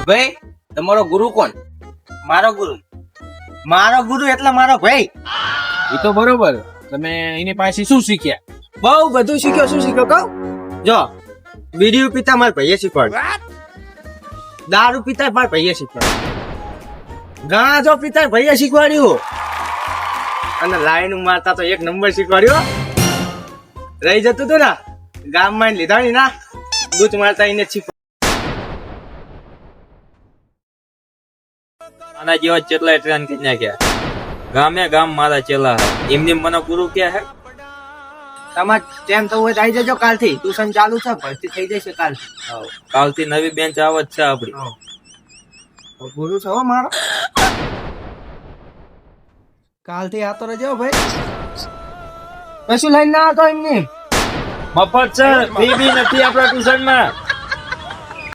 ભાઈ તમારો ગુરુ કોણ? મારો ગુરુ એટલે મારો ભાઈ. એ તો બરોબર. તમે એની પાસે શું શીખ્યા? બહુ બધું શીખ્યો. શું શીખ્યો કહું? જો બીડીયું પીતા મારા ભાઈએ શીખવાડ્યું, દારૂ પીતા મારા ભાઈએ શીખવાડ્યું, ગાંજો પીતા ભાઈએ શીખવાડ્યું, અને લાઈન મારતા તો એક નંબર શીખવાડ્યો. રહી જતું હતું ને ગામમાં લીધા ની ના દૂધ મારતા એને આના જેવા કેટલાય ટ્રેન કરી નાખ્યા. ગામે ગામ મારા ચેલા એમને મને ગુરુ કે હે. તમારે ટેમ તો હોય તો આવી જજો કાલથી. ટ્યુશન ચાલુ છે, ભરતી થઈ જશે કાલથી. કાલથી નવી બેન્ચ આવત છે આપડી. ગુરુ છે હો મારો. કાલથી આતો રહેજો ભાઈ. કશું લઈને ના આવતો એમની. મફત છે, ફી બી નથી આપણા ટ્યુશન માં.